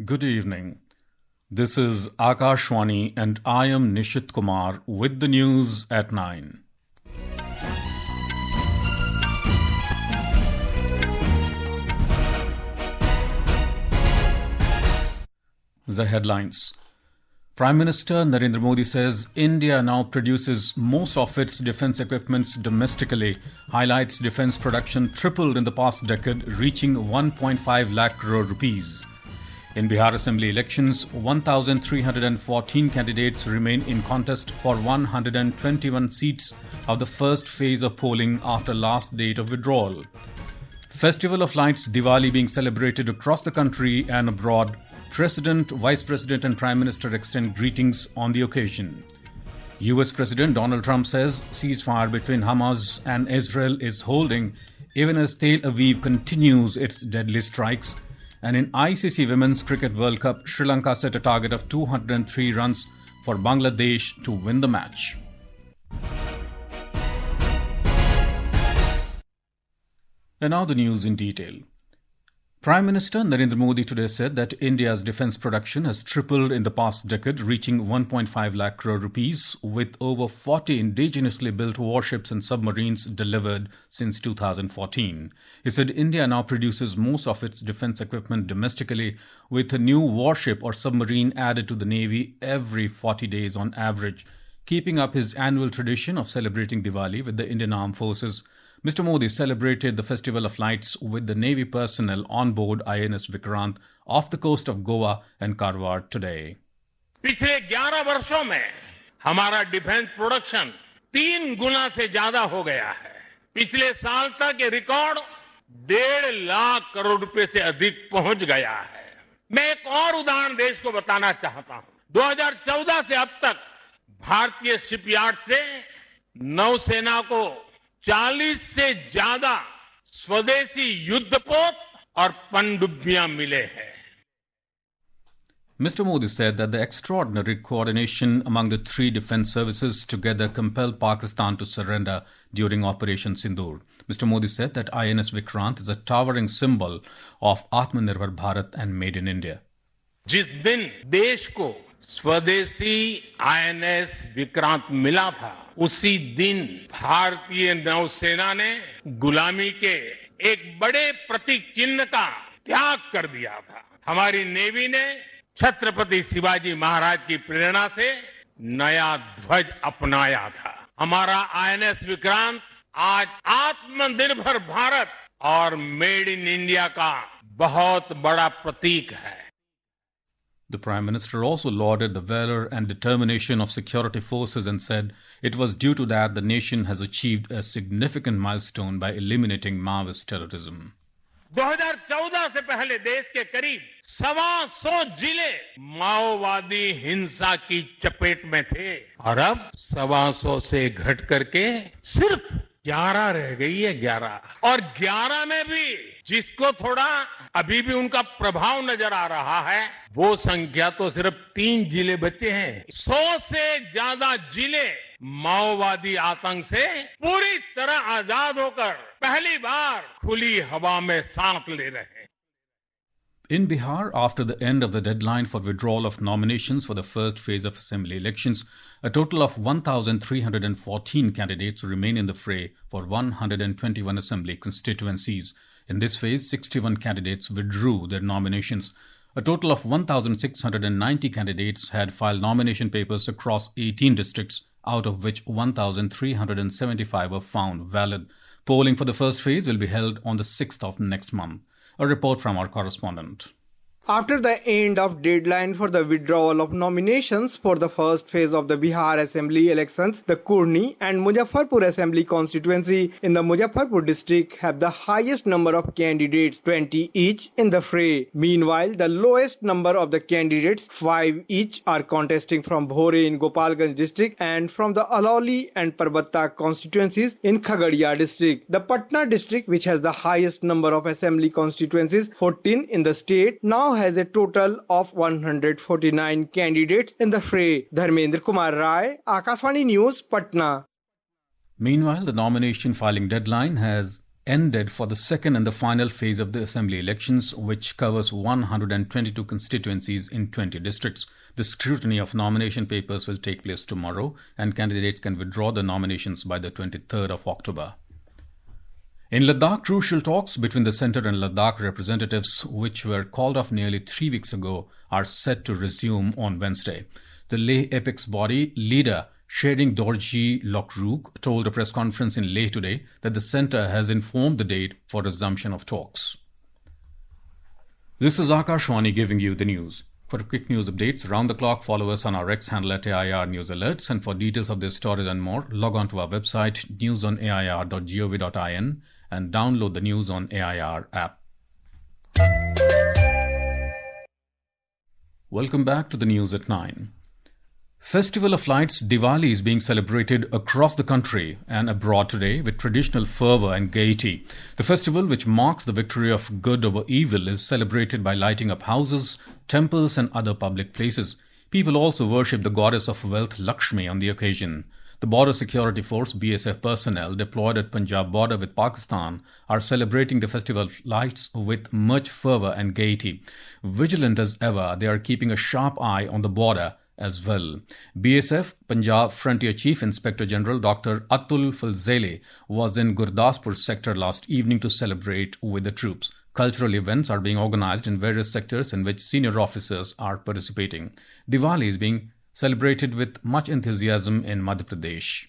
Good evening. This is Akashwani and I am Nishit Kumar with the news at 9. The headlines. Prime Minister Narendra Modi says India now produces most of its defense equipments domestically, highlights defense production tripled in the past decade, reaching 1.5 lakh crore rupees. In Bihar Assembly elections, 1,314 candidates remain in contest for 121 seats of the first phase of polling after last date of withdrawal. Festival of Lights Diwali being celebrated across the country and abroad. President, Vice President and Prime Minister extend greetings on the occasion. US President Donald Trump says ceasefire between Hamas and Israel is holding even as Tel Aviv continues its deadly strikes. And in ICC Women's Cricket World Cup, Sri Lanka set a target of 203 runs for Bangladesh to win the match. And now the news in detail. Prime Minister Narendra Modi today said that India's defense production has tripled in the past decade, reaching 1.5 lakh crore rupees, with over 40 indigenously built warships and submarines delivered since 2014. He said India now produces most of its defense equipment domestically, with a new warship or submarine added to the Navy every 40 days on average, keeping up his annual tradition of celebrating Diwali with the Indian Armed Forces. Mr. Modi celebrated the Festival of Lights with the Navy personnel on board INS Vikrant off the coast of Goa and Karwar today. पिछले 11 वर्षों में हमारा defence production 3 गुना से ज्यादा हो गया है। पिछले साल तक ये रिकॉर्ड 1.5 लाख करोड़ रुपए से अधिक पहुंच गया है। मैं एक और उदाहरण देश को बताना चाहता हूं। 2014 से अब तक भारतीय शिपयार्ड से नौसेना को 40 से ज्यादा स्वदेशी युद्धपोत और पनडुब्बियां मिले हैं. Mr. Modi said that the extraordinary coordination among the three defense services together compelled Pakistan to surrender during Operation Sindoor. Mr. Modi said that INS Vikrant is a towering symbol of Atmanirbhar Bharat and Made in India. जिस दिन देश को स्वदेशी INS Vikrant मिला था, उसी दिन भारतीय नौसेना ने गुलामी के एक बड़े प्रतीक चिन्ह का त्याग कर दिया था. हमारी नेवी ने छत्रपति शिवाजी महाराज की प्रेरणा से नया ध्वज अपनाया था. हमारा आईएनएस विक्रांत आज आत्मनिर्भर भारत और मेड इन इंडिया का बहुत बड़ा प्रतीक है. The Prime Minister also lauded the valor and determination of security forces and said it was due to that the nation has achieved a significant milestone by eliminating Maoist terrorism. 2014 से पहले देश के करीब 125 जिले माओवादी हिंसा की चपेट में थे और अब 125 से घट करके सिर्फ 11 रह गई है. 11 और 11 में भी जिसको थोड़ा अभी भी उनका प्रभाव नजर आ रहा है, वो संख्या तो सिर्फ 3 जिले बचे हैं. 100 से ज्यादा जिले माओवादी आतंक से पूरी तरह आजाद होकर पहली बार खुली हवा में सांस ले रहे हैं. In Bihar, after the end of the deadline for withdrawal of nominations for the first phase of assembly elections, a total of 1,314 candidates remain in the fray for 121 assembly constituencies. In this phase, 61 candidates withdrew their nominations. A total of 1,690 candidates had filed nomination papers across 18 districts, out of which 1,375 were found valid. Polling for the first phase will be held on the 6th of next month. A report from our correspondent. After the end of deadline for the withdrawal of nominations for the first phase of the Bihar Assembly elections, the Kurni and Muzaffarpur Assembly constituency in the Muzaffarpur district have the highest number of candidates, 20 each in the fray. Meanwhile, the lowest number of the candidates, 5 each, are contesting from Bhore in Gopalganj district and from the Alauli and Parbatta constituencies in Khagadia district. The Patna district, which has the highest number of assembly constituencies, 14 in the state, now has a total of 149 candidates in the fray. Dharmendra Kumar Rai, Akashvani News, Patna. Meanwhile, the nomination filing deadline has ended for the second and the final phase of the assembly elections, which covers 122 constituencies in 20 districts. The scrutiny of nomination papers will take place tomorrow, and candidates can withdraw the nominations by the 23rd of October. In Ladakh, crucial talks between the centre and Ladakh representatives, which were called off nearly 3 weeks ago, are set to resume on Wednesday. The Leh apex body leader Shering Dorji Lokrook told a press conference in Leh today that the centre has informed the date for resumption of talks. This is Akashwani giving you the news. For quick news updates around the clock, follow us on our X handle at AIR News Alerts. And for details of this story and more, log on to our website newsonair.gov.in and download the News on AIR app. Welcome back to the news at 9. Festival of Lights Diwali is being celebrated across the country and abroad today with traditional fervour and gaiety. The festival, which marks the victory of good over evil, is celebrated by lighting up houses, temples and other public places. People also worship the goddess of wealth Lakshmi on the occasion. The Border Security Force BSF personnel deployed at Punjab border with Pakistan are celebrating the Festival of Lights with much fervour and gaiety. Vigilant as ever, they are keeping a sharp eye on the border as well. BSF Punjab Frontier Chief Inspector General Dr. Atul Falzele was in Gurdaspur sector last evening to celebrate with the troops. Cultural events are being organised in various sectors in which senior officers are participating. Diwali is being celebrated with much enthusiasm in Madhya Pradesh.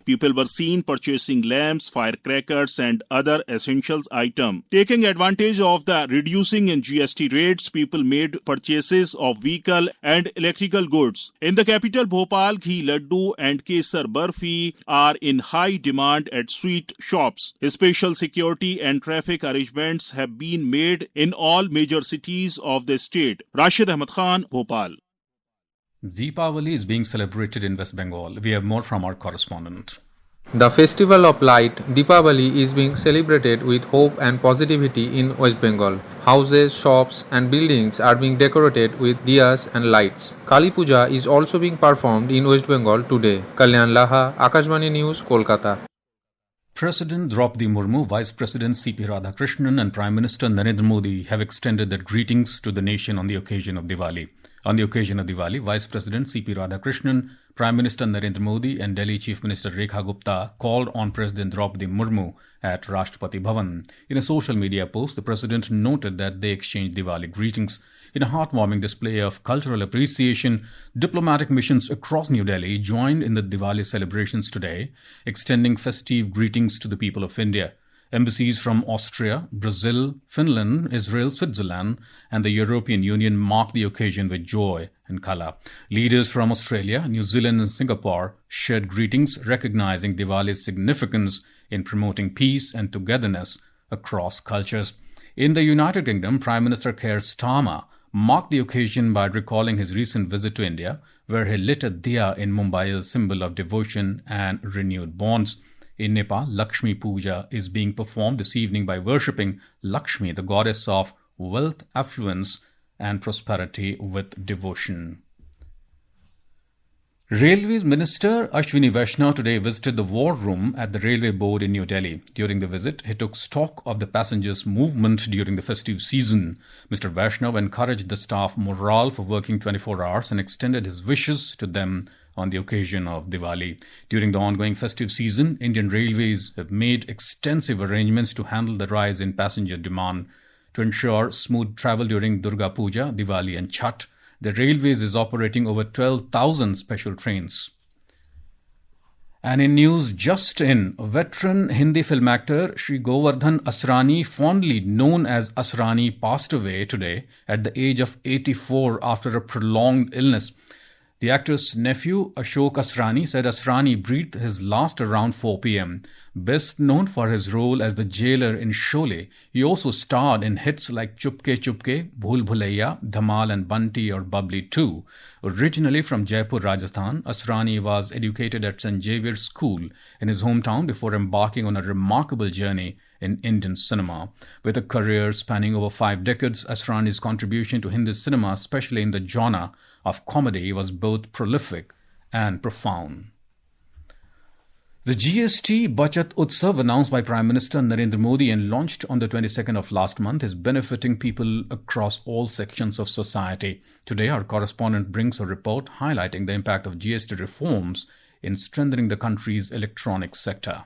People were seen purchasing lamps, firecrackers and other essentials items. Taking advantage of the reducing in GST rates, people made purchases of vehicle and electrical goods. In the capital Bhopal, ghee laddu and kesar barfi are in high demand at sweet shops. Special security and traffic arrangements have been made in all major cities of the state. Rashid Ahmed Khan, Bhopal. Deepavali is being celebrated in West Bengal. We have more from our correspondent. The Festival of Light, Deepavali, is being celebrated with hope and positivity in West Bengal. Houses, shops and buildings are being decorated with diyas and lights. Kali Puja is also being performed in West Bengal today. Kalyan Laha, Akashvani News, Kolkata. President Draupadi Murmu, Vice President C.P. Radhakrishnan and Prime Minister Narendra Modi have extended their greetings to the nation on the occasion of Diwali. On the occasion of Diwali, Vice President C.P. Radhakrishnan, Prime Minister Narendra Modi and Delhi Chief Minister Rekha Gupta called on President Draupadi Murmu at Rashtrapati Bhavan. In a social media post, the President noted that they exchanged Diwali greetings. In a heartwarming display of cultural appreciation, diplomatic missions across New Delhi joined in the Diwali celebrations today, extending festive greetings to the people of India. Embassies from Austria, Brazil, Finland, Israel, Switzerland, and the European Union marked the occasion with joy and colour. Leaders from Australia, New Zealand, and Singapore shared greetings, recognizing Diwali's significance in promoting peace and togetherness across cultures. In the United Kingdom, Prime Minister Keir Starmer marked the occasion by recalling his recent visit to India, where he lit a diya in Mumbai as a symbol of devotion and renewed bonds. In Nepal, Lakshmi Puja is being performed this evening by worshipping Lakshmi, the goddess of wealth, affluence, and prosperity, with devotion. Railways Minister Ashwini Vaishnaw today visited the war room at the Railway Board in New Delhi. During the visit, he took stock of the passengers' movement during the festive season. Mr. Vaishnaw encouraged the staff morale for working 24 hours and extended his wishes to them on the occasion of Diwali. During the ongoing festive season, Indian Railways have made extensive arrangements to handle the rise in passenger demand. To ensure smooth travel during Durga Puja, Diwali and Chhath, the Railways is operating over 12,000 special trains. And in news just in, veteran Hindi film actor Shri Govardhan Asrani, fondly known as Asrani, passed away today at the age of 84 after a prolonged illness. The actor's nephew, Ashok Asrani, said Asrani breathed his last around 4 p.m. Best known for his role as the jailer in Sholay, he also starred in hits like Chupke Chupke, Bhool Bhulaiya, Dhamal and Bunty or Bubbly 2. Originally from Jaipur, Rajasthan, Asrani was educated at St. Xavier's School in his hometown before embarking on a remarkable journey in Indian cinema. With a career spanning over 5 decades, Asrani's contribution to Hindi cinema, especially in the genre of comedy, was both prolific and profound. The GST Bachat Utsav announced by Prime Minister Narendra Modi and launched on the 22nd of last month is benefiting people across all sections of society. Today, our correspondent brings a report highlighting the impact of GST reforms in strengthening the country's electronics sector.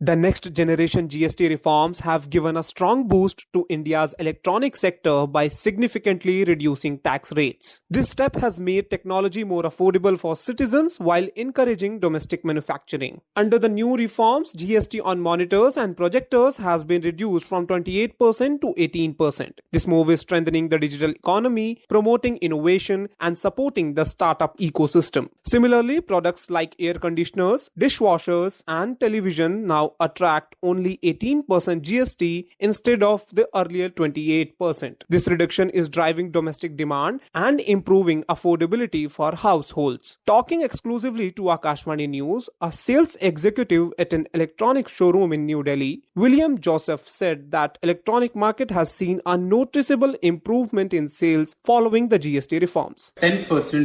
The next generation GST reforms have given a strong boost to India's electronic sector by significantly reducing tax rates. This step has made technology more affordable for citizens while encouraging domestic manufacturing. Under the new reforms, GST on monitors and projectors has been reduced from 28% to 18%. This move is strengthening the digital economy, promoting innovation, and supporting the startup ecosystem. Similarly, products like air conditioners, dishwashers, and television now attract only 18% GST instead of the earlier 28%. This reduction is driving domestic demand and improving affordability for households. Talking exclusively to Akashvani News, a sales executive at an electronics showroom in New Delhi, William Joseph, said that electronic market has seen a noticeable improvement in sales following the GST reforms. 10%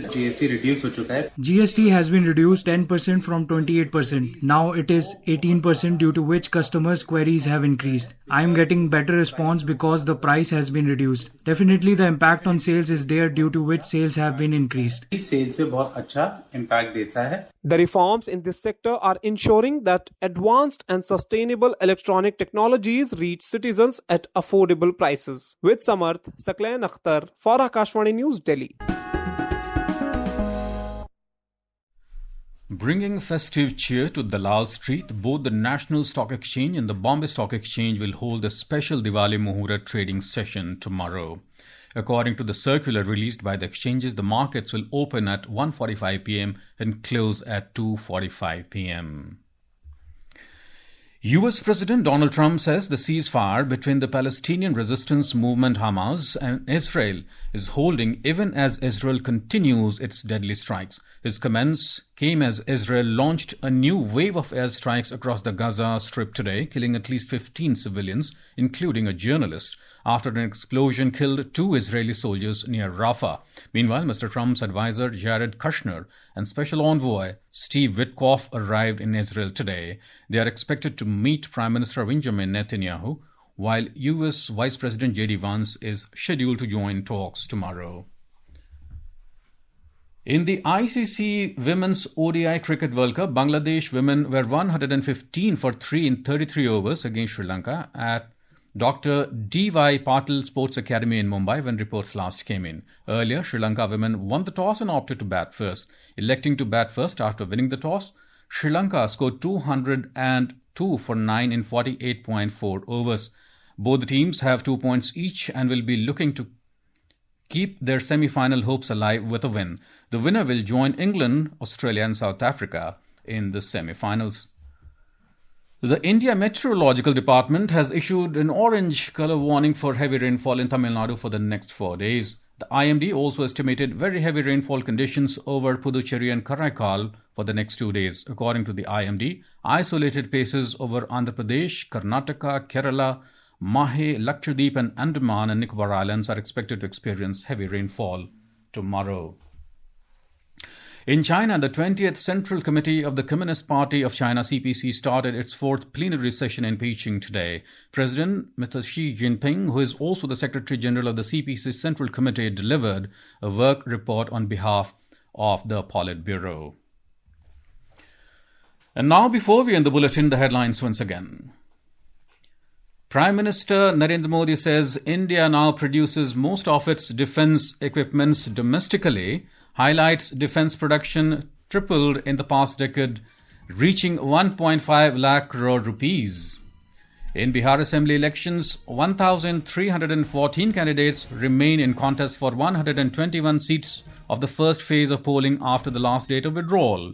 GST reduce हो चुका है. GST has been reduced 10% from 28%. Now it is 18%, due to which customers' queries have increased. I am getting better response because the price has been reduced. Definitely the impact on sales is there, due to which sales have been increased. इस sales पे बहुत अच्छा impact देता है. The reforms in this sector are ensuring that advanced and sustainable electronic technologies reach citizens at affordable prices. With Samarth, Saklain Akhtar for Akashvani News, Delhi. Bringing festive cheer to Dalal Street, both the National Stock Exchange and the Bombay Stock Exchange will hold a special Diwali Muhurat trading session tomorrow. According to the circular released by the exchanges, the markets will open at 1:45 p.m. and close at 2:45 p.m. US President Donald Trump says the ceasefire between the Palestinian resistance movement Hamas and Israel is holding even as Israel continues its deadly strikes. His comments came as Israel launched a new wave of airstrikes across the Gaza Strip today, killing at least 15 civilians, including a journalist, after an explosion killed 2 Israeli soldiers near Rafah. Meanwhile, Mr. Trump's advisor Jared Kushner and Special Envoy Steve Witkoff arrived in Israel today. They are expected to meet Prime Minister Benjamin Netanyahu, while US Vice President J.D. Vance is scheduled to join talks tomorrow. In the ICC Women's ODI Cricket World Cup, Bangladesh women were 115 for 3 in 33 overs against Sri Lanka at Dr. D.Y. Patil Sports Academy in Mumbai when reports last came in. Earlier, Sri Lanka women won the toss and opted to bat first. Electing to bat first after winning the toss, Sri Lanka scored 202 for 9 in 48.4 overs. Both the teams have 2 points each and will be looking to keep their semi-final hopes alive with a win. The winner will join England, Australia and South Africa in the semi-finals. The India Meteorological Department has issued an orange color warning for heavy rainfall in Tamil Nadu for the next 4 days. The IMD also estimated very heavy rainfall conditions over Puducherry and Karaikal for the next 2 days. According to the IMD, isolated places over Andhra Pradesh, Karnataka, Kerala, Mahe, Lakshadweep and Andaman and Nicobar Islands are expected to experience heavy rainfall tomorrow. In China, the 20th Central Committee of the Communist Party of China, CPC, started its 4th plenary session in Beijing today. President Mr. Xi Jinping, who is also the Secretary General of the CPC Central Committee, delivered a work report on behalf of the Politburo. And now, before we end the bulletin, the headlines once again. Prime Minister Narendra Modi says India now produces most of its defense equipments domestically, highlights defense production tripled in the past decade, reaching 1.5 lakh crore rupees. In Bihar Assembly elections, 1,314 candidates remain in contest for 121 seats of the first phase of polling after the last date of withdrawal.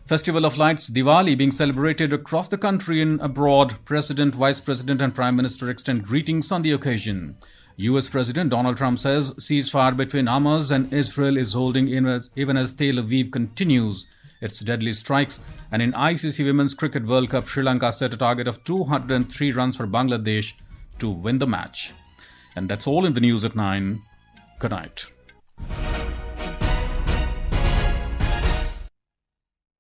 Festival of Lights Diwali being celebrated across the country and abroad. President, Vice President and Prime Minister extend greetings on the occasion. US President Donald Trump says ceasefire between Hamas and Israel is holding even as Tel Aviv continues its deadly strikes. And in ICC Women's Cricket World Cup, Sri Lanka set a target of 203 runs for Bangladesh to win the match. And that's all in the news at 9. Good night.